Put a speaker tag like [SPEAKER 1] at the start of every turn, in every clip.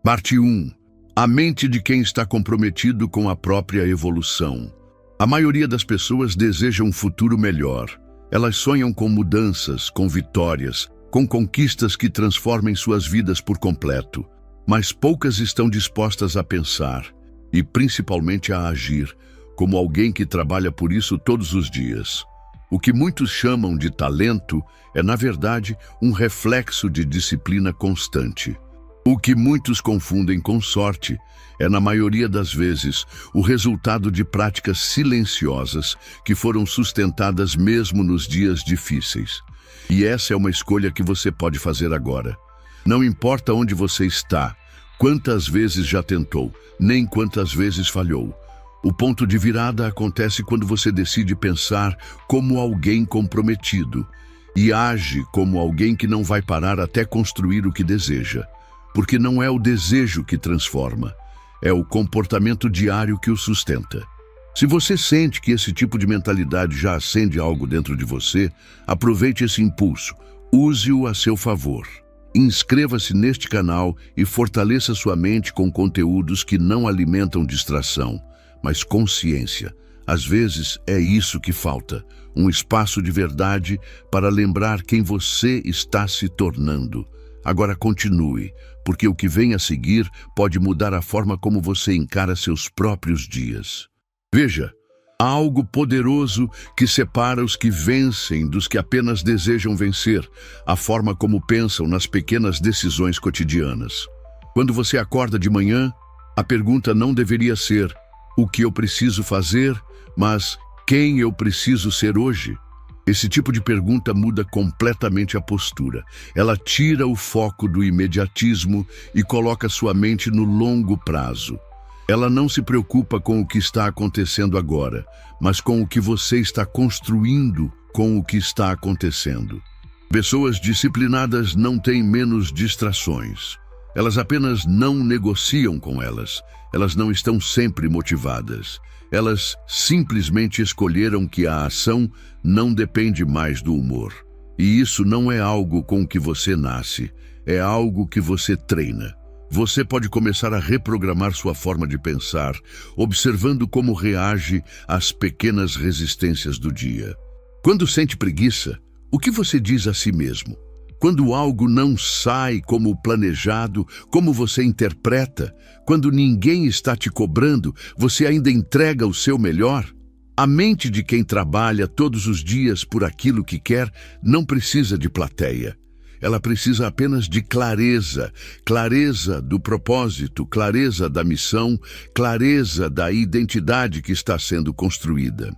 [SPEAKER 1] Parte 1. A mente de quem está comprometido com a própria evolução. A maioria das pessoas deseja um futuro melhor. Elas sonham com mudanças, com vitórias, com conquistas que transformem suas vidas por completo. Mas poucas estão dispostas a pensar, e principalmente a agir, como alguém que trabalha por isso todos os dias. O que muitos chamam de talento é, na verdade, um reflexo de disciplina constante. O que muitos confundem com sorte é, na maioria das vezes, o resultado de práticas silenciosas que foram sustentadas mesmo nos dias difíceis. E essa é uma escolha que você pode fazer agora. Não importa onde você está, quantas vezes já tentou, nem quantas vezes falhou. O ponto de virada acontece quando você decide pensar como alguém comprometido e age como alguém que não vai parar até construir o que deseja. Porque não é o desejo que transforma, é o comportamento diário que o sustenta. Se você sente que esse tipo de mentalidade já acende algo dentro de você, aproveite esse impulso, use-o a seu favor. Inscreva-se neste canal e fortaleça sua mente com conteúdos que não alimentam distração, mas consciência. Às vezes é isso que falta, um espaço de verdade para lembrar quem você está se tornando. Agora continue, porque o que vem a seguir pode mudar a forma como você encara seus próprios dias. Veja, há algo poderoso que separa os que vencem dos que apenas desejam vencer, a forma como pensam nas pequenas decisões cotidianas. Quando você acorda de manhã, a pergunta não deveria ser o que eu preciso fazer, mas quem eu preciso ser hoje? Esse tipo de pergunta muda completamente a postura. Ela tira o foco do imediatismo e coloca sua mente no longo prazo. Ela não se preocupa com o que está acontecendo agora, mas com o que você está construindo com o que está acontecendo. Pessoas disciplinadas não têm menos distrações. Elas apenas não negociam com elas. Elas não estão sempre motivadas. Elas simplesmente escolheram que a ação não depende mais do humor. E isso não é algo com que você nasce, é algo que você treina. Você pode começar a reprogramar sua forma de pensar, observando como reage às pequenas resistências do dia. Quando sente preguiça, o que você diz a si mesmo? Quando algo não sai como planejado, como você interpreta? Quando ninguém está te cobrando, você ainda entrega o seu melhor? A mente de quem trabalha todos os dias por aquilo que quer não precisa de plateia. Ela precisa apenas de clareza, clareza do propósito, clareza da missão, clareza da identidade que está sendo construída.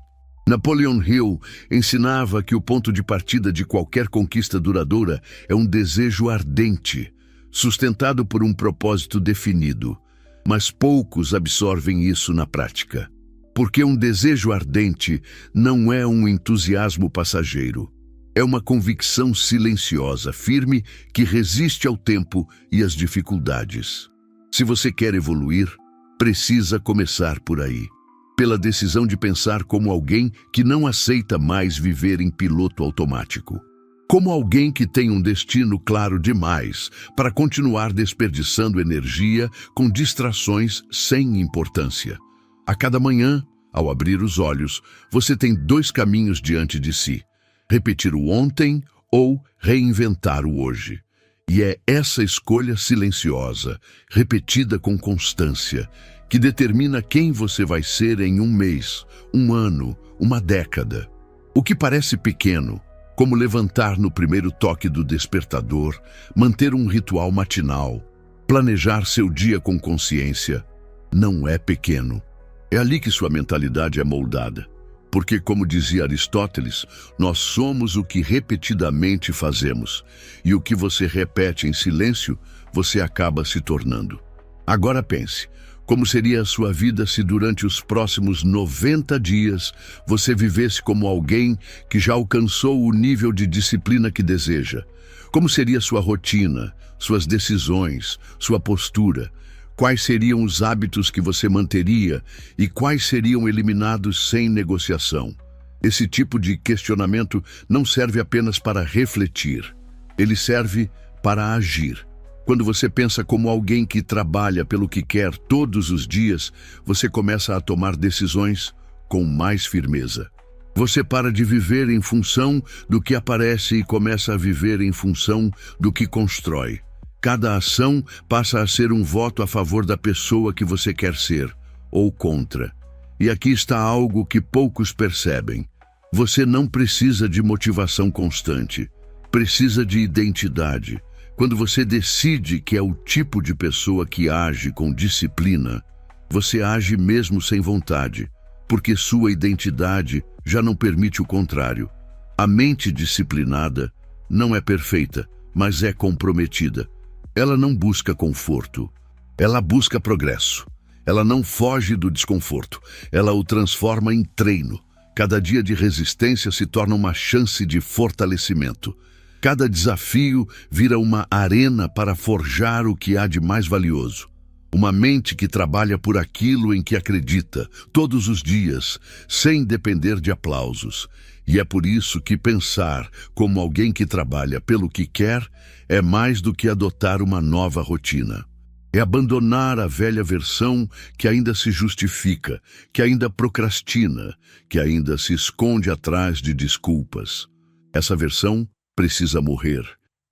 [SPEAKER 1] Napoleon Hill ensinava que o ponto de partida de qualquer conquista duradoura é um desejo ardente, sustentado por um propósito definido. Mas poucos absorvem isso na prática. Porque um desejo ardente não é um entusiasmo passageiro. É uma convicção silenciosa, firme, que resiste ao tempo e às dificuldades. Se você quer evoluir, precisa começar por aí. Pela decisão de pensar como alguém que não aceita mais viver em piloto automático. Como alguém que tem um destino claro demais para continuar desperdiçando energia com distrações sem importância. A cada manhã, ao abrir os olhos, você tem 2 caminhos diante de si. Repetir o ontem ou reinventar o hoje. E é essa escolha silenciosa, repetida com constância, que determina quem você vai ser em um mês, um ano, uma década. O que parece pequeno, como levantar no primeiro toque do despertador, manter um ritual matinal, planejar seu dia com consciência, não é pequeno. É ali que sua mentalidade é moldada. Porque, como dizia Aristóteles, nós somos o que repetidamente fazemos, e o que você repete em silêncio, você acaba se tornando. Agora pense. Como seria a sua vida se durante os próximos 90 dias você vivesse como alguém que já alcançou o nível de disciplina que deseja? Como seria sua rotina, suas decisões, sua postura? Quais seriam os hábitos que você manteria e quais seriam eliminados sem negociação? Esse tipo de questionamento não serve apenas para refletir. Ele serve para agir. Quando você pensa como alguém que trabalha pelo que quer todos os dias, você começa a tomar decisões com mais firmeza. Você para de viver em função do que aparece e começa a viver em função do que constrói. Cada ação passa a ser um voto a favor da pessoa que você quer ser, ou contra. E aqui está algo que poucos percebem. Você não precisa de motivação constante. Precisa de identidade. Quando você decide que é o tipo de pessoa que age com disciplina, você age mesmo sem vontade, porque sua identidade já não permite o contrário. A mente disciplinada não é perfeita, mas é comprometida. Ela não busca conforto, ela busca progresso. Ela não foge do desconforto, ela o transforma em treino. Cada dia de resistência se torna uma chance de fortalecimento. Cada desafio vira uma arena para forjar o que há de mais valioso. Uma mente que trabalha por aquilo em que acredita, todos os dias, sem depender de aplausos. E é por isso que pensar como alguém que trabalha pelo que quer é mais do que adotar uma nova rotina. É abandonar a velha versão que ainda se justifica, que ainda procrastina, que ainda se esconde atrás de desculpas. Essa versão precisa morrer,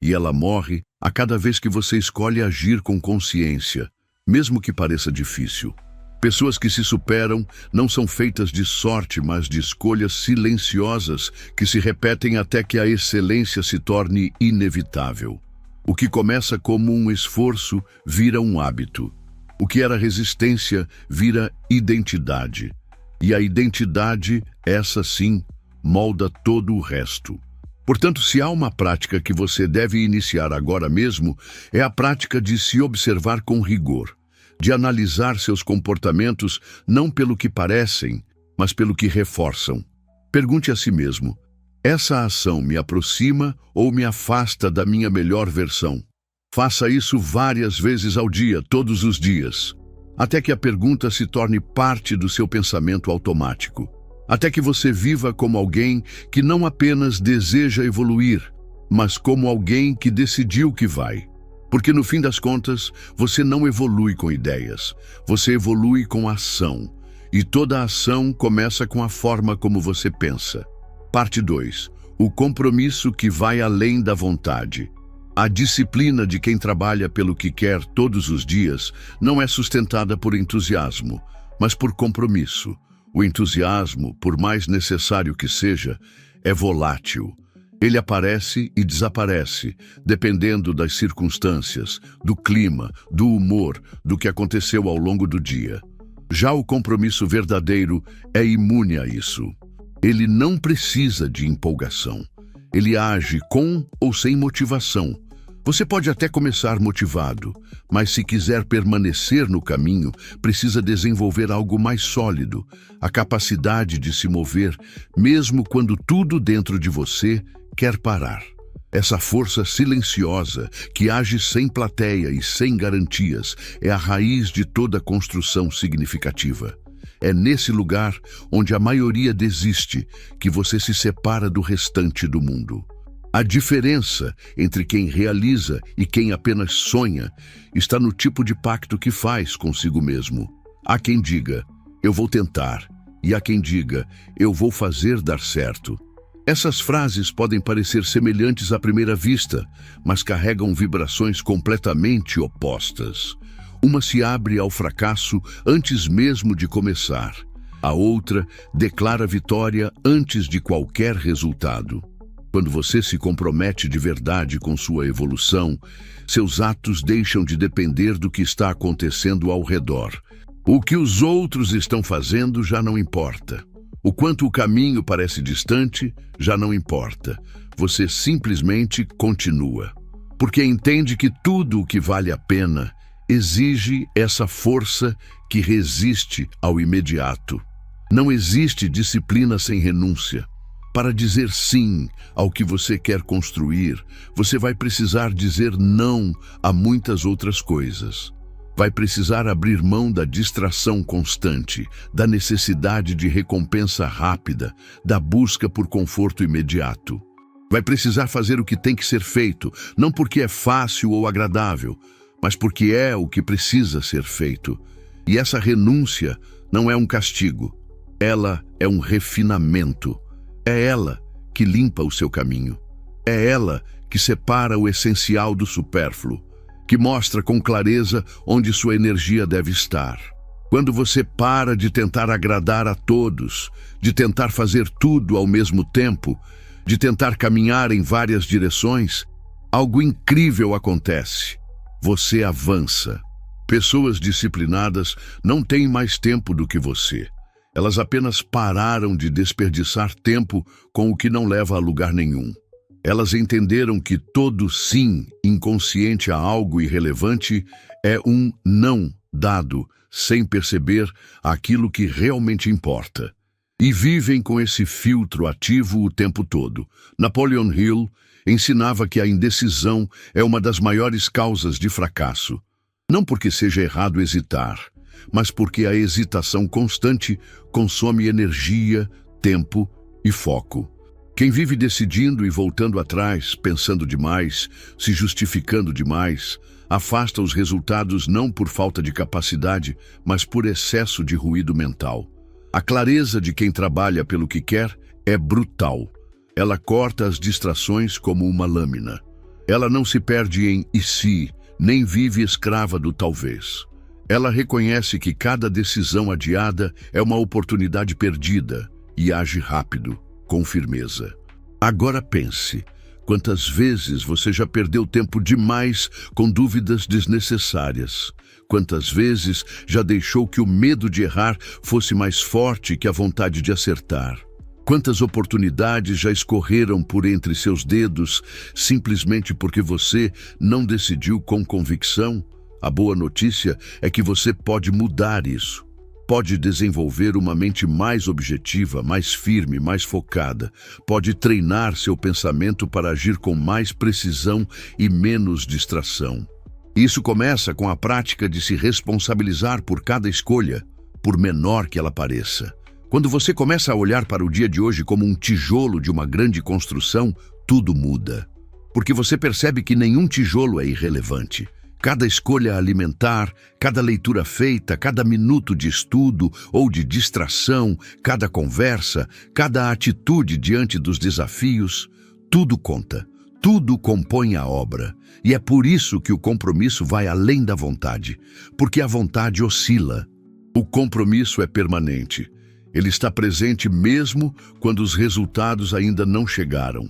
[SPEAKER 1] e ela morre a cada vez que você escolhe agir com consciência, mesmo que pareça difícil. Pessoas que se superam não são feitas de sorte, mas de escolhas silenciosas que se repetem até que a excelência se torne inevitável. O que começa como um esforço vira um hábito. O que era resistência vira identidade. E a identidade, essa sim, molda todo o resto. Portanto, se há uma prática que você deve iniciar agora mesmo, é a prática de se observar com rigor, de analisar seus comportamentos não pelo que parecem, mas pelo que reforçam. Pergunte a si mesmo: essa ação me aproxima ou me afasta da minha melhor versão? Faça isso várias vezes ao dia, todos os dias, até que a pergunta se torne parte do seu pensamento automático. Até que você viva como alguém que não apenas deseja evoluir, mas como alguém que decidiu que vai. Porque no fim das contas, você não evolui com ideias, você evolui com ação. E toda ação começa com a forma como você pensa. Parte 2. O compromisso que vai além da vontade. A disciplina de quem trabalha pelo que quer todos os dias não é sustentada por entusiasmo, mas por compromisso. O entusiasmo, por mais necessário que seja, é volátil. Ele aparece e desaparece, dependendo das circunstâncias, do clima, do humor, do que aconteceu ao longo do dia. Já o compromisso verdadeiro é imune a isso. Ele não precisa de empolgação. Ele age com ou sem motivação. Você pode até começar motivado, mas se quiser permanecer no caminho, precisa desenvolver algo mais sólido, a capacidade de se mover, mesmo quando tudo dentro de você quer parar. Essa força silenciosa, que age sem plateia e sem garantias, é a raiz de toda construção significativa. É nesse lugar onde a maioria desiste que você se separa do restante do mundo. A diferença entre quem realiza e quem apenas sonha está no tipo de pacto que faz consigo mesmo. Há quem diga, eu vou tentar, e há quem diga, eu vou fazer dar certo. Essas frases podem parecer semelhantes à primeira vista, mas carregam vibrações completamente opostas. Uma se abre ao fracasso antes mesmo de começar. A outra declara vitória antes de qualquer resultado. Quando você se compromete de verdade com sua evolução, seus atos deixam de depender do que está acontecendo ao redor. O que os outros estão fazendo já não importa. O quanto o caminho parece distante já não importa. Você simplesmente continua. Porque entende que tudo o que vale a pena exige essa força que resiste ao imediato. Não existe disciplina sem renúncia. Para dizer sim ao que você quer construir, você vai precisar dizer não a muitas outras coisas. Vai precisar abrir mão da distração constante, da necessidade de recompensa rápida, da busca por conforto imediato. Vai precisar fazer o que tem que ser feito, não porque é fácil ou agradável, mas porque é o que precisa ser feito. E essa renúncia não é um castigo, ela é um refinamento. É ela que limpa o seu caminho. É ela que separa o essencial do supérfluo, que mostra com clareza onde sua energia deve estar. Quando você para de tentar agradar a todos, de tentar fazer tudo ao mesmo tempo, de tentar caminhar em várias direções, algo incrível acontece. Você avança. Pessoas disciplinadas não têm mais tempo do que você. Elas apenas pararam de desperdiçar tempo com o que não leva a lugar nenhum. Elas entenderam que todo sim inconsciente a algo irrelevante é um não dado, sem perceber aquilo que realmente importa. E vivem com esse filtro ativo o tempo todo. Napoleon Hill ensinava que a indecisão é uma das maiores causas de fracasso. Não porque seja errado hesitar, mas porque a hesitação constante consome energia, tempo e foco. Quem vive decidindo e voltando atrás, pensando demais, se justificando demais, afasta os resultados não por falta de capacidade, mas por excesso de ruído mental. A clareza de quem trabalha pelo que quer é brutal. Ela corta as distrações como uma lâmina. Ela não se perde em "e se", nem vive escrava do talvez. Ela reconhece que cada decisão adiada é uma oportunidade perdida e age rápido, com firmeza. Agora pense, quantas vezes você já perdeu tempo demais com dúvidas desnecessárias? Quantas vezes já deixou que o medo de errar fosse mais forte que a vontade de acertar? Quantas oportunidades já escorreram por entre seus dedos simplesmente porque você não decidiu com convicção? A boa notícia é que você pode mudar isso. Pode desenvolver uma mente mais objetiva, mais firme, mais focada. Pode treinar seu pensamento para agir com mais precisão e menos distração. Isso começa com a prática de se responsabilizar por cada escolha, por menor que ela pareça. Quando você começa a olhar para o dia de hoje como um tijolo de uma grande construção, tudo muda. Porque você percebe que nenhum tijolo é irrelevante. Cada escolha alimentar, cada leitura feita, cada minuto de estudo ou de distração, cada conversa, cada atitude diante dos desafios, tudo conta, tudo compõe a obra. E é por isso que o compromisso vai além da vontade, porque a vontade oscila. O compromisso é permanente. Ele está presente mesmo quando os resultados ainda não chegaram.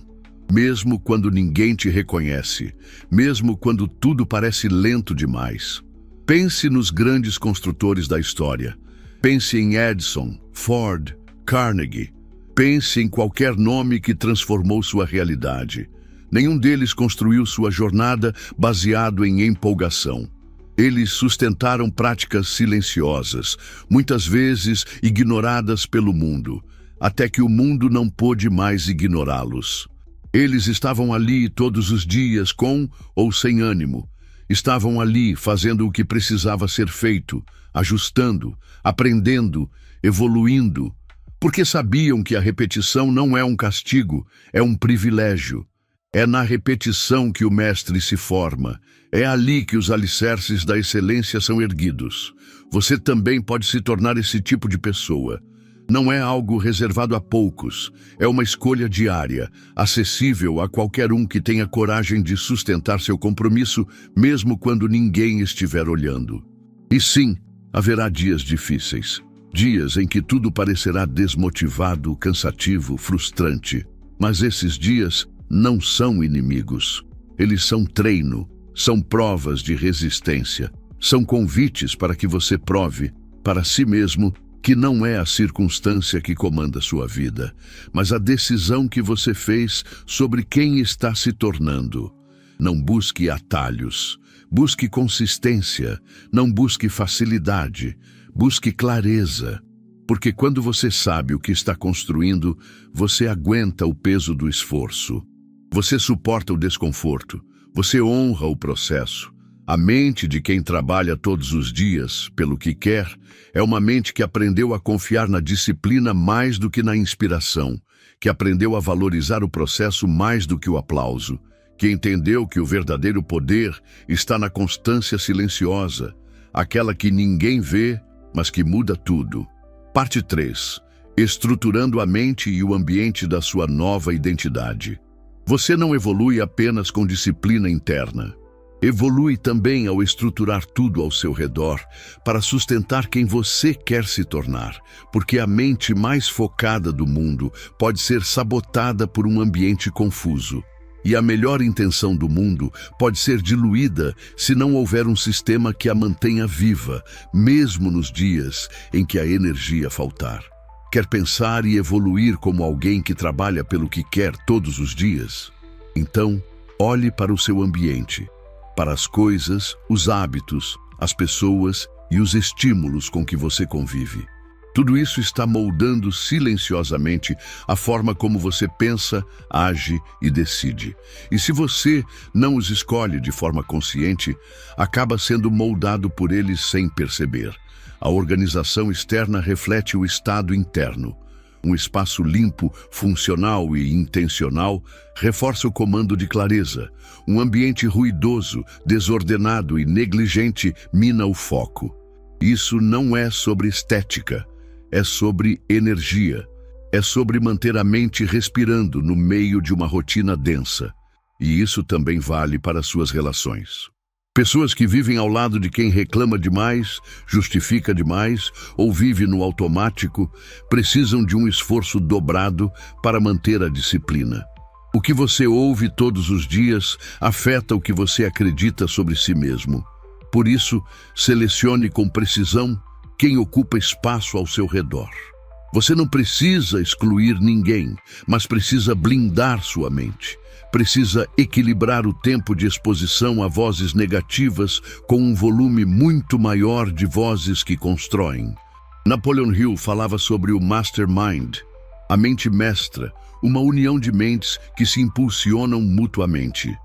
[SPEAKER 1] Mesmo quando ninguém te reconhece, mesmo quando tudo parece lento demais. Pense nos grandes construtores da história. Pense em Edison, Ford, Carnegie. Pense em qualquer nome que transformou sua realidade. Nenhum deles construiu sua jornada baseado em empolgação. Eles sustentaram práticas silenciosas, muitas vezes ignoradas pelo mundo, até que o mundo não pôde mais ignorá-los. Eles estavam ali todos os dias com ou sem ânimo. Estavam ali fazendo o que precisava ser feito, ajustando, aprendendo, evoluindo, porque sabiam que a repetição não é um castigo, é um privilégio. É na repetição que o mestre se forma. É ali que os alicerces da excelência são erguidos. Você também pode se tornar esse tipo de pessoa. Não é algo reservado a poucos. É uma escolha diária, acessível a qualquer um que tenha coragem de sustentar seu compromisso, mesmo quando ninguém estiver olhando. E sim, haverá dias difíceis. Dias em que tudo parecerá desmotivado, cansativo, frustrante. Mas esses dias não são inimigos. Eles são treino, são provas de resistência, são convites para que você prove, para si mesmo, que não é a circunstância que comanda sua vida, mas a decisão que você fez sobre quem está se tornando. Não busque atalhos, busque consistência, não busque facilidade, busque clareza. Porque quando você sabe o que está construindo, você aguenta o peso do esforço. Você suporta o desconforto, você honra o processo. A mente de quem trabalha todos os dias pelo que quer é uma mente que aprendeu a confiar na disciplina mais do que na inspiração, que aprendeu a valorizar o processo mais do que o aplauso, que entendeu que o verdadeiro poder está na constância silenciosa, aquela que ninguém vê, mas que muda tudo. Parte 3. Estruturando a mente e o ambiente da sua nova identidade. Você não evolui apenas com disciplina interna. Evolui também ao estruturar tudo ao seu redor para sustentar quem você quer se tornar, porque a mente mais focada do mundo pode ser sabotada por um ambiente confuso. E a melhor intenção do mundo pode ser diluída se não houver um sistema que a mantenha viva, mesmo nos dias em que a energia faltar. Quer pensar e evoluir como alguém que trabalha pelo que quer todos os dias? Então, olhe para o seu ambiente, para as coisas, os hábitos, as pessoas e os estímulos com que você convive. Tudo isso está moldando silenciosamente a forma como você pensa, age e decide. E se você não os escolhe de forma consciente, acaba sendo moldado por eles sem perceber. A organização externa reflete o estado interno. Um espaço limpo, funcional e intencional reforça o comando de clareza. Um ambiente ruidoso, desordenado e negligente mina o foco. Isso não é sobre estética, é sobre energia. É sobre manter a mente respirando no meio de uma rotina densa. E isso também vale para suas relações. Pessoas que vivem ao lado de quem reclama demais, justifica demais ou vive no automático precisam de um esforço dobrado para manter a disciplina. O que você ouve todos os dias afeta o que você acredita sobre si mesmo. Por isso, selecione com precisão quem ocupa espaço ao seu redor. Você não precisa excluir ninguém, mas precisa blindar sua mente. Precisa equilibrar o tempo de exposição a vozes negativas com um volume muito maior de vozes que constroem. Napoleon Hill falava sobre o mastermind, a mente mestra, uma união de mentes que se impulsionam mutuamente.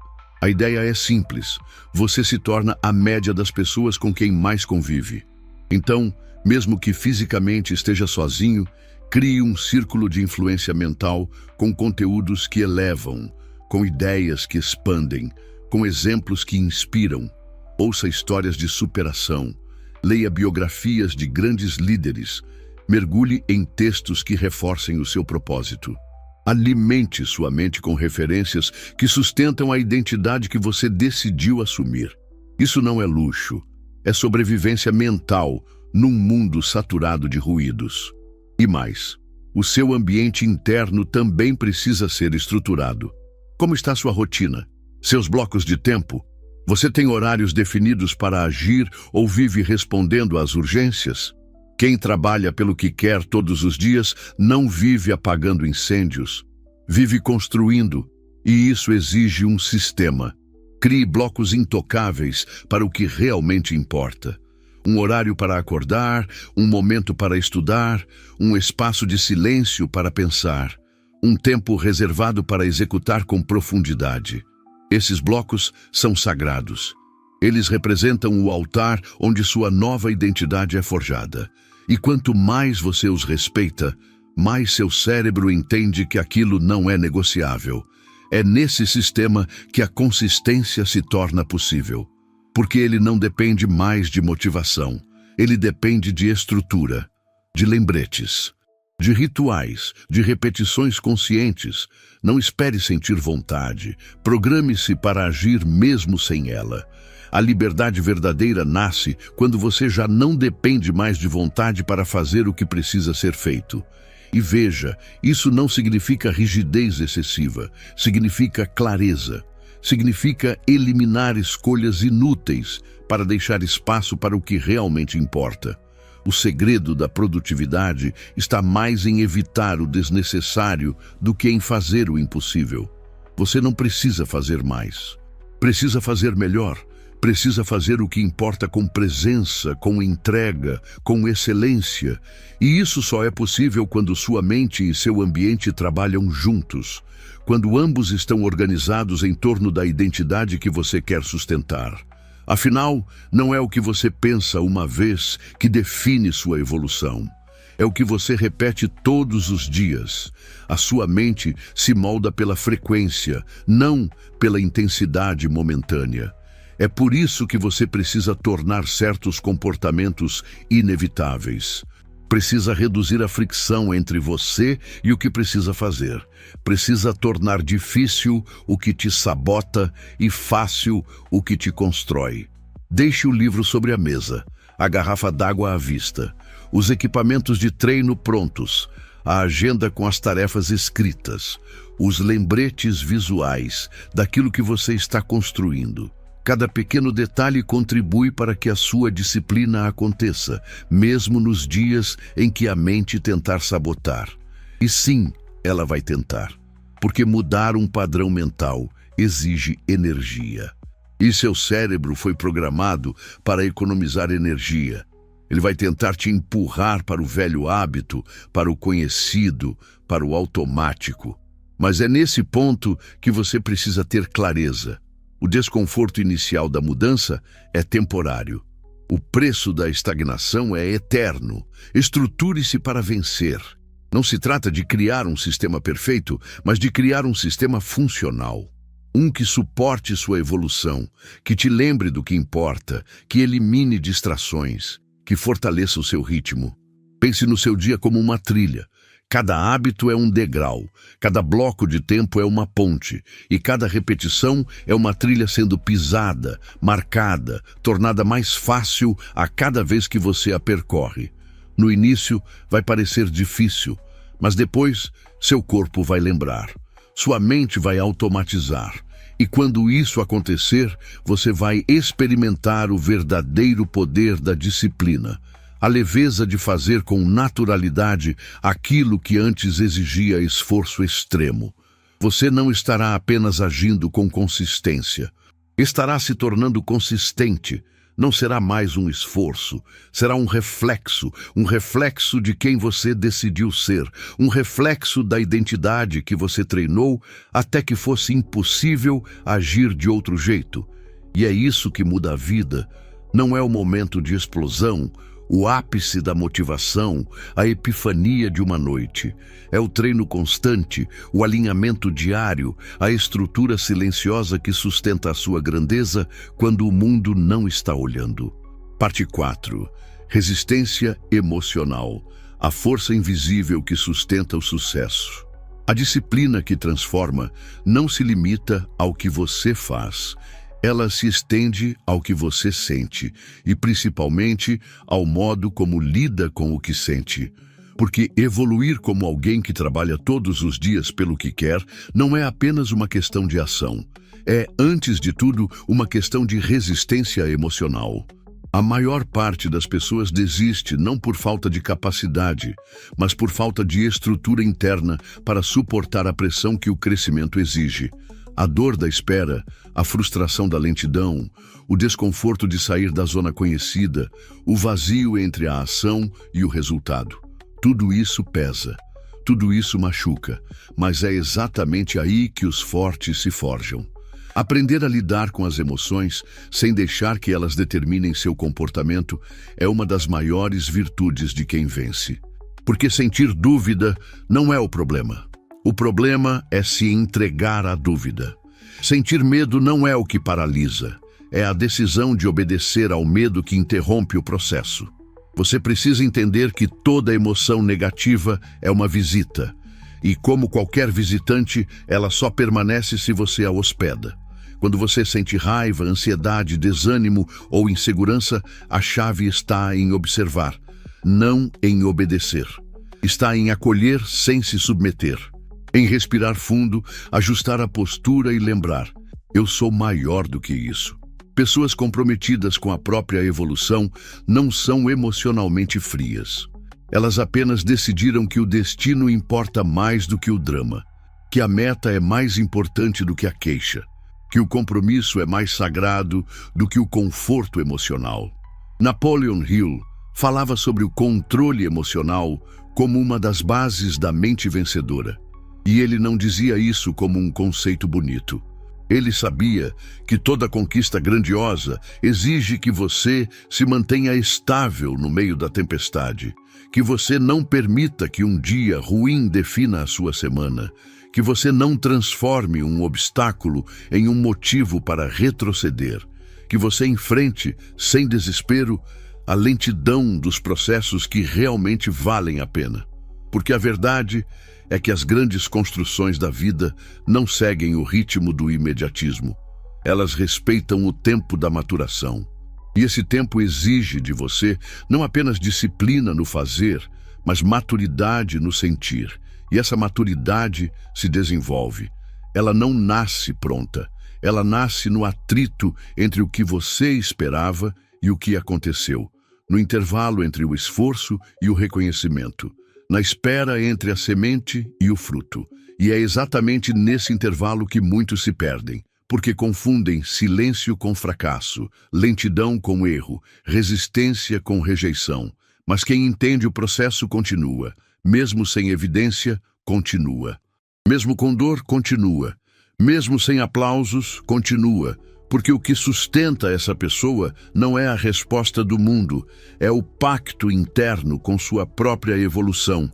[SPEAKER 1] A ideia é simples: você se torna a média das pessoas com quem mais convive. Então, mesmo que fisicamente esteja sozinho, crie um círculo de influência mental com conteúdos que elevam, com ideias que expandem, com exemplos que inspiram. Ouça histórias de superação, leia biografias de grandes líderes, mergulhe em textos que reforcem o seu propósito. Alimente sua mente com referências que sustentam a identidade que você decidiu assumir. Isso não é luxo, é sobrevivência mental num mundo saturado de ruídos. E mais, o seu ambiente interno também precisa ser estruturado. Como está sua rotina? Seus blocos de tempo? Você tem horários definidos para agir ou vive respondendo às urgências? Quem trabalha pelo que quer todos os dias não vive apagando incêndios, vive construindo, e isso exige um sistema. Crie blocos intocáveis para o que realmente importa. Um horário para acordar, um momento para estudar, um espaço de silêncio para pensar. Um tempo reservado para executar com profundidade. Esses blocos são sagrados. Eles representam o altar onde sua nova identidade é forjada. E quanto mais você os respeita, mais seu cérebro entende que aquilo não é negociável. É nesse sistema que a consistência se torna possível. Porque ele não depende mais de motivação. Ele depende de estrutura, de lembretes, de rituais, de repetições conscientes. Não espere sentir vontade. Programe-se para agir mesmo sem ela. A liberdade verdadeira nasce quando você já não depende mais de vontade para fazer o que precisa ser feito. E veja, isso não significa rigidez excessiva, significa clareza. Significa eliminar escolhas inúteis para deixar espaço para o que realmente importa. O segredo da produtividade está mais em evitar o desnecessário do que em fazer o impossível. Você não precisa fazer mais. Precisa fazer melhor. Precisa fazer o que importa com presença, com entrega, com excelência. E isso só é possível quando sua mente e seu ambiente trabalham juntos. Quando ambos estão organizados em torno da identidade que você quer sustentar. Afinal, não é o que você pensa uma vez que define sua evolução. É o que você repete todos os dias. A sua mente se molda pela frequência, não pela intensidade momentânea. É por isso que você precisa tornar certos comportamentos inevitáveis. Precisa reduzir a fricção entre você e o que precisa fazer. Precisa tornar difícil o que te sabota e fácil o que te constrói. Deixe o livro sobre a mesa, a garrafa d'água à vista, os equipamentos de treino prontos, a agenda com as tarefas escritas, os lembretes visuais daquilo que você está construindo. Cada pequeno detalhe contribui para que a sua disciplina aconteça, mesmo nos dias em que a mente tentar sabotar. E sim, ela vai tentar, porque mudar um padrão mental exige energia. E seu cérebro foi programado para economizar energia. Ele vai tentar te empurrar para o velho hábito, para o conhecido, para o automático. Mas é nesse ponto que você precisa ter clareza. O desconforto inicial da mudança é temporário. O preço da estagnação é eterno. Estruture-se para vencer. Não se trata de criar um sistema perfeito, mas de criar um sistema funcional. Um que suporte sua evolução, que te lembre do que importa, que elimine distrações, que fortaleça o seu ritmo. Pense no seu dia como uma trilha. Cada hábito é um degrau, cada bloco de tempo é uma ponte, e cada repetição é uma trilha sendo pisada, marcada, tornada mais fácil a cada vez que você a percorre. No início, vai parecer difícil, mas depois, seu corpo vai lembrar. Sua mente vai automatizar. E quando isso acontecer, você vai experimentar o verdadeiro poder da disciplina. A leveza de fazer com naturalidade aquilo que antes exigia esforço extremo. Você não estará apenas agindo com consistência. Estará se tornando consistente. Não será mais um esforço. Será um reflexo de quem você decidiu ser, um reflexo da identidade que você treinou até que fosse impossível agir de outro jeito. E é isso que muda a vida. Não é o momento de explosão, o ápice da motivação, a epifania de uma noite. É o treino constante, o alinhamento diário, a estrutura silenciosa que sustenta a sua grandeza quando o mundo não está olhando. Parte 4. Resistência emocional. A força invisível que sustenta o sucesso. A disciplina que transforma não se limita ao que você faz. Ela se estende ao que você sente e, principalmente, ao modo como lida com o que sente. Porque evoluir como alguém que trabalha todos os dias pelo que quer não é apenas uma questão de ação. É, antes de tudo, uma questão de resistência emocional. A maior parte das pessoas desiste não por falta de capacidade, mas por falta de estrutura interna para suportar a pressão que o crescimento exige. A dor da espera, a frustração da lentidão, o desconforto de sair da zona conhecida, o vazio entre a ação e o resultado. Tudo isso pesa, tudo isso machuca, mas é exatamente aí que os fortes se forjam. Aprender a lidar com as emoções sem deixar que elas determinem seu comportamento é uma das maiores virtudes de quem vence. Porque sentir dúvida não é o problema. O problema é se entregar à dúvida. Sentir medo não é o que paralisa. É a decisão de obedecer ao medo que interrompe o processo. Você precisa entender que toda emoção negativa é uma visita. E como qualquer visitante, ela só permanece se você a hospeda. Quando você sente raiva, ansiedade, desânimo ou insegurança, a chave está em observar, não em obedecer. Está em acolher sem se submeter. Em respirar fundo, ajustar a postura e lembrar: eu sou maior do que isso. Pessoas comprometidas com a própria evolução não são emocionalmente frias. Elas apenas decidiram que o destino importa mais do que o drama, que a meta é mais importante do que a queixa, que o compromisso é mais sagrado do que o conforto emocional. Napoleon Hill falava sobre o controle emocional como uma das bases da mente vencedora. E ele não dizia isso como um conceito bonito. Ele sabia que toda conquista grandiosa exige que você se mantenha estável no meio da tempestade, que você não permita que um dia ruim defina a sua semana, que você não transforme um obstáculo em um motivo para retroceder, que você enfrente, sem desespero, a lentidão dos processos que realmente valem a pena. Porque a verdade é que as grandes construções da vida não seguem o ritmo do imediatismo. Elas respeitam o tempo da maturação. E esse tempo exige de você não apenas disciplina no fazer, mas maturidade no sentir. E essa maturidade se desenvolve. Ela não nasce pronta. Ela nasce no atrito entre o que você esperava e o que aconteceu, no intervalo entre o esforço e o reconhecimento, na espera entre a semente e o fruto. E é exatamente nesse intervalo que muitos se perdem, porque confundem silêncio com fracasso, lentidão com erro, resistência com rejeição. Mas quem entende o processo continua, mesmo sem evidência, continua. Mesmo com dor, continua. Mesmo sem aplausos, continua. Porque o que sustenta essa pessoa não é a resposta do mundo, é o pacto interno com sua própria evolução.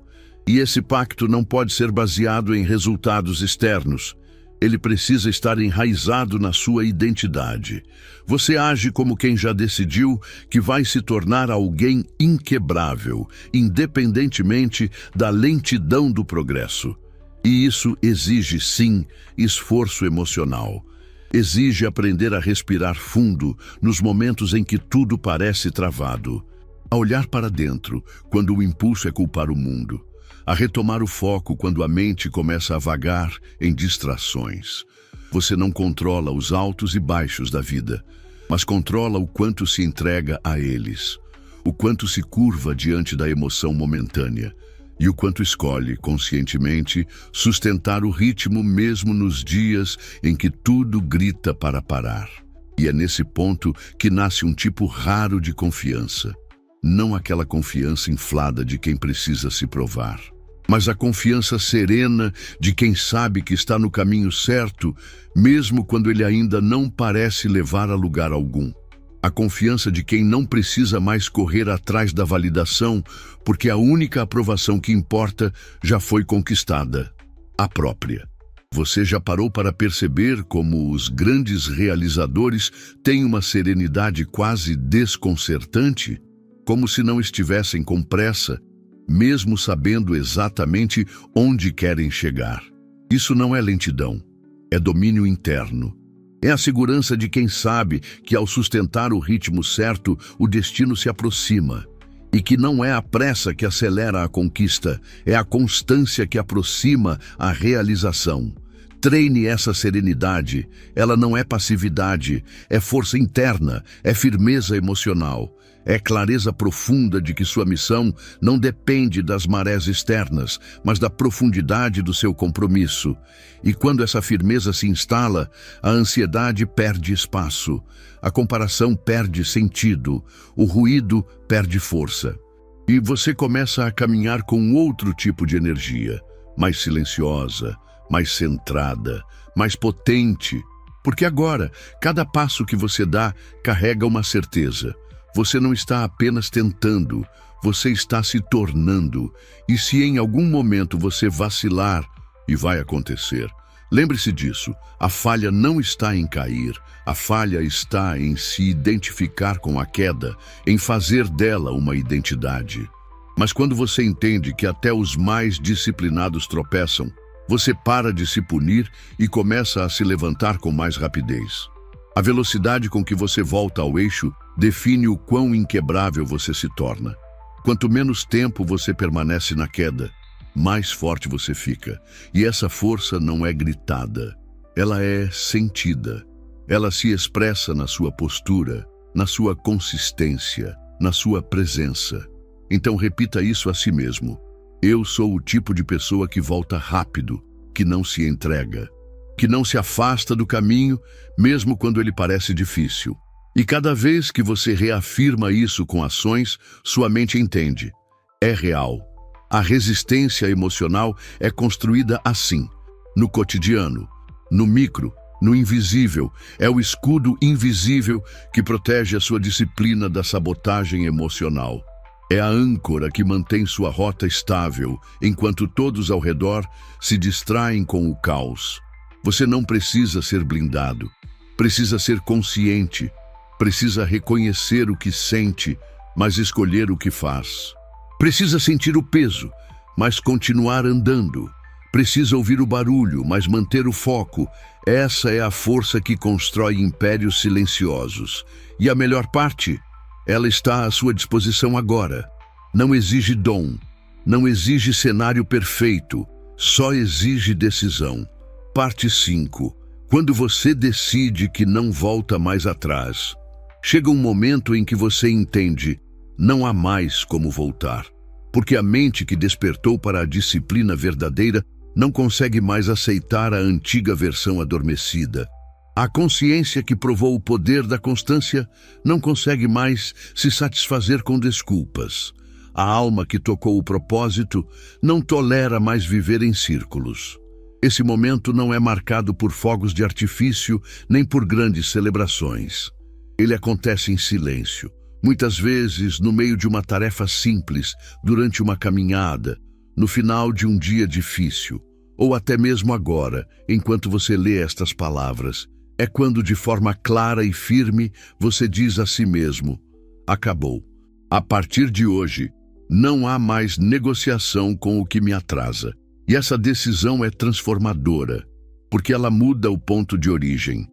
[SPEAKER 1] E esse pacto não pode ser baseado em resultados externos. Ele precisa estar enraizado na sua identidade. Você age como quem já decidiu que vai se tornar alguém inquebrável, independentemente da lentidão do progresso. E isso exige, sim, esforço emocional. Exige aprender a respirar fundo nos momentos em que tudo parece travado, a olhar para dentro quando o impulso é culpar o mundo, a retomar o foco quando a mente começa a vagar em distrações. Você não controla os altos e baixos da vida, mas controla o quanto se entrega a eles, o quanto se curva diante da emoção momentânea, e o quanto escolhe, conscientemente, sustentar o ritmo mesmo nos dias em que tudo grita para parar. E é nesse ponto que nasce um tipo raro de confiança. Não aquela confiança inflada de quem precisa se provar, mas a confiança serena de quem sabe que está no caminho certo, mesmo quando ele ainda não parece levar a lugar algum. A confiança de quem não precisa mais correr atrás da validação, porque a única aprovação que importa já foi conquistada, a própria. Você já parou para perceber como os grandes realizadores têm uma serenidade quase desconcertante? Como se não estivessem com pressa, mesmo sabendo exatamente onde querem chegar. Isso não é lentidão, é domínio interno. É a segurança de quem sabe que ao sustentar o ritmo certo, o destino se aproxima. E que não é a pressa que acelera a conquista, é a constância que aproxima a realização. Treine essa serenidade. Ela não é passividade, é força interna, é firmeza emocional. É clareza profunda de que sua missão não depende das marés externas, mas da profundidade do seu compromisso. E quando essa firmeza se instala, a ansiedade perde espaço, a comparação perde sentido, o ruído perde força. E você começa a caminhar com outro tipo de energia, mais silenciosa, mais centrada, mais potente. Porque agora, cada passo que você dá carrega uma certeza. Você não está apenas tentando, você está se tornando. E se em algum momento você vacilar, e vai acontecer, lembre-se disso, a falha não está em cair, a falha está em se identificar com a queda, em fazer dela uma identidade. Mas quando você entende que até os mais disciplinados tropeçam, você para de se punir e começa a se levantar com mais rapidez. A velocidade com que você volta ao eixo define o quão inquebrável você se torna. Quanto menos tempo você permanece na queda, mais forte você fica. E essa força não é gritada, ela é sentida. Ela se expressa na sua postura, na sua consistência, na sua presença. Então repita isso a si mesmo. Eu sou o tipo de pessoa que volta rápido, que não se entrega, que não se afasta do caminho, mesmo quando ele parece difícil. E cada vez que você reafirma isso com ações, sua mente entende. É real. A resistência emocional é construída assim, no cotidiano, no micro, no invisível. É o escudo invisível que protege a sua disciplina da sabotagem emocional. É a âncora que mantém sua rota estável, enquanto todos ao redor se distraem com o caos. Você não precisa ser blindado, precisa ser consciente, precisa reconhecer o que sente, mas escolher o que faz. Precisa sentir o peso, mas continuar andando. Precisa ouvir o barulho, mas manter o foco. Essa é a força que constrói impérios silenciosos. E a melhor parte? Ela está à sua disposição agora. Não exige dom, não exige cenário perfeito, só exige decisão. Parte 5. Quando você decide que não volta mais atrás. Chega um momento em que você entende, não há mais como voltar. Porque a mente que despertou para a disciplina verdadeira não consegue mais aceitar a antiga versão adormecida. A consciência que provou o poder da constância não consegue mais se satisfazer com desculpas. A alma que tocou o propósito não tolera mais viver em círculos. Esse momento não é marcado por fogos de artifício nem por grandes celebrações. Ele acontece em silêncio, muitas vezes no meio de uma tarefa simples, durante uma caminhada, no final de um dia difícil, ou até mesmo agora, enquanto você lê estas palavras. É quando, de forma clara e firme, você diz a si mesmo: acabou. A partir de hoje, não há mais negociação com o que me atrasa. E essa decisão é transformadora, porque ela muda o ponto de origem.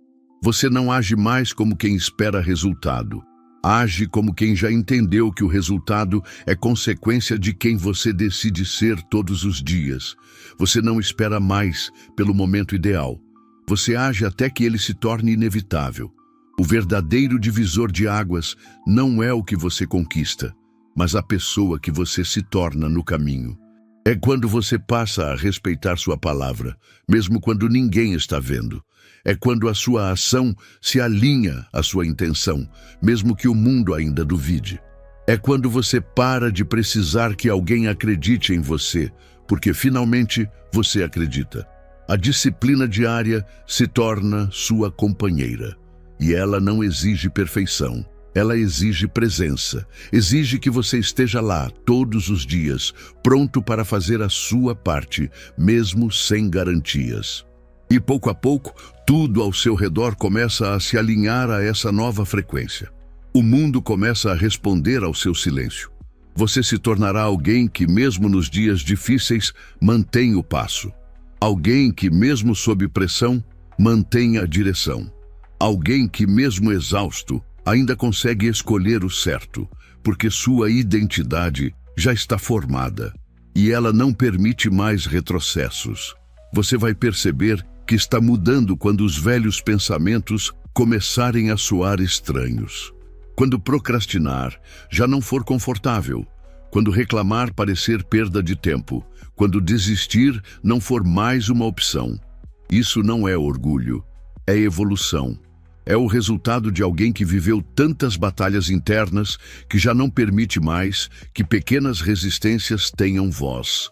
[SPEAKER 1] Você não age mais como quem espera resultado. Age como quem já entendeu que o resultado é consequência de quem você decide ser todos os dias. Você não espera mais pelo momento ideal. Você age até que ele se torne inevitável. O verdadeiro divisor de águas não é o que você conquista, mas a pessoa que você se torna no caminho. É quando você passa a respeitar sua palavra, mesmo quando ninguém está vendo. É quando a sua ação se alinha à sua intenção, mesmo que o mundo ainda duvide. É quando você para de precisar que alguém acredite em você, porque finalmente você acredita. A disciplina diária se torna sua companheira. E ela não exige perfeição. Ela exige presença, exige que você esteja lá todos os dias, pronto para fazer a sua parte, mesmo sem garantias. E pouco a pouco, tudo ao seu redor começa a se alinhar a essa nova frequência. O mundo começa a responder ao seu silêncio. Você se tornará alguém que, mesmo nos dias difíceis, mantém o passo. Alguém que, mesmo sob pressão, mantém a direção. Alguém que, mesmo exausto, ainda consegue escolher o certo, porque sua identidade já está formada e ela não permite mais retrocessos. Você vai perceber que está mudando quando os velhos pensamentos começarem a soar estranhos. Quando procrastinar já não for confortável, quando reclamar parecer perda de tempo, quando desistir não for mais uma opção. Isso não é orgulho, é evolução. É o resultado de alguém que viveu tantas batalhas internas que já não permite mais que pequenas resistências tenham voz.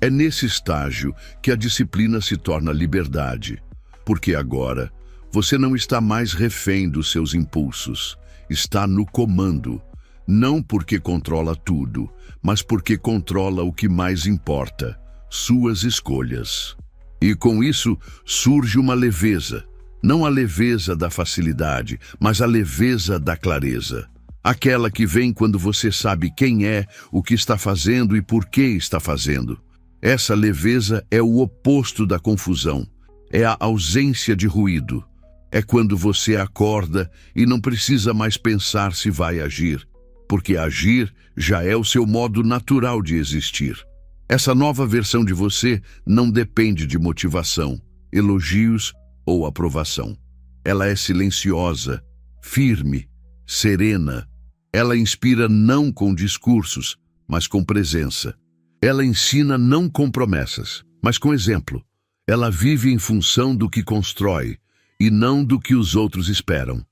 [SPEAKER 1] É nesse estágio que a disciplina se torna liberdade, porque agora você não está mais refém dos seus impulsos, está no comando, não porque controla tudo, mas porque controla o que mais importa, suas escolhas. E com isso surge uma leveza. Não a leveza da facilidade, mas a leveza da clareza. Aquela que vem quando você sabe quem é, o que está fazendo e por que está fazendo. Essa leveza é o oposto da confusão. É a ausência de ruído. É quando você acorda e não precisa mais pensar se vai agir, porque agir já é o seu modo natural de existir. Essa nova versão de você não depende de motivação, elogios ou aprovação. Ela é silenciosa, firme, serena. Ela inspira não com discursos, mas com presença. Ela ensina não com promessas, mas com exemplo. Ela vive em função do que constrói e não do que os outros esperam.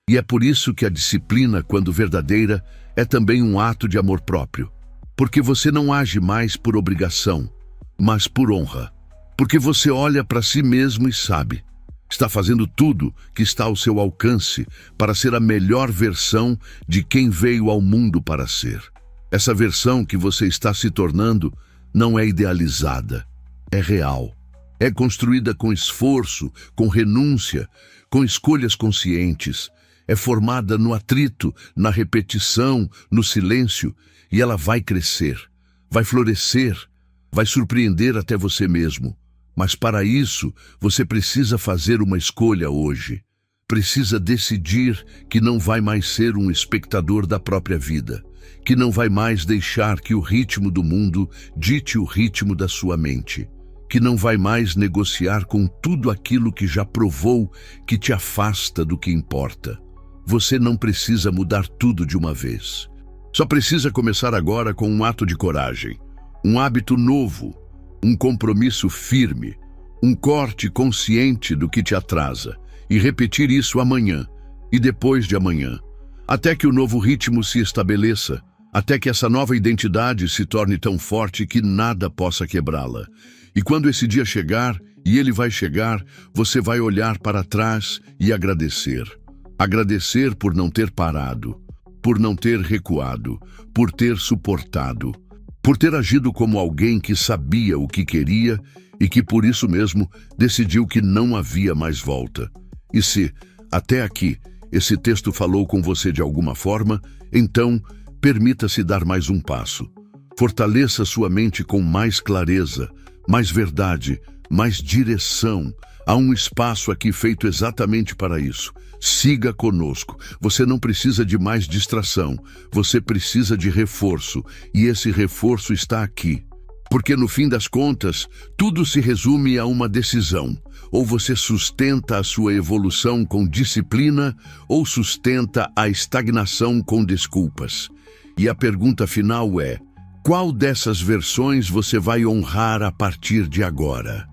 [SPEAKER 1] E é por isso que a disciplina, quando verdadeira, é também um ato de amor próprio. Porque você não age mais por obrigação, mas por honra. Porque você olha para si mesmo e sabe: Está fazendo tudo que está ao seu alcance para ser a melhor versão de quem veio ao mundo para ser. Essa versão que você está se tornando não é idealizada, é real. É construída com esforço, com renúncia, com escolhas conscientes. É formada no atrito, na repetição, no silêncio, e ela vai crescer, vai florescer, vai surpreender até você mesmo. Mas para isso, você precisa fazer uma escolha hoje. Precisa decidir que não vai mais ser um espectador da própria vida, que não vai mais deixar que o ritmo do mundo dite o ritmo da sua mente, que não vai mais negociar com tudo aquilo que já provou que te afasta do que importa. Você não precisa mudar tudo de uma vez. Só precisa começar agora com um ato de coragem, um hábito novo, um compromisso firme, um corte consciente do que te atrasa e repetir isso amanhã e depois de amanhã, até que o novo ritmo se estabeleça, até que essa nova identidade se torne tão forte que nada possa quebrá-la. E quando esse dia chegar, e ele vai chegar, você vai olhar para trás e agradecer. Agradecer por não ter parado, por não ter recuado, por ter suportado, por ter agido como alguém que sabia o que queria e que por isso mesmo decidiu que não havia mais volta. E se, até aqui, esse texto falou com você de alguma forma, então permita-se dar mais um passo. Fortaleça sua mente com mais clareza, mais verdade, mais direção. Há um espaço aqui feito exatamente para isso. Siga conosco. Você não precisa de mais distração. Você precisa de reforço. E esse reforço está aqui. Porque no fim das contas, tudo se resume a uma decisão. Ou você sustenta a sua evolução com disciplina, ou sustenta a estagnação com desculpas. E a pergunta final é: qual dessas versões você vai honrar a partir de agora?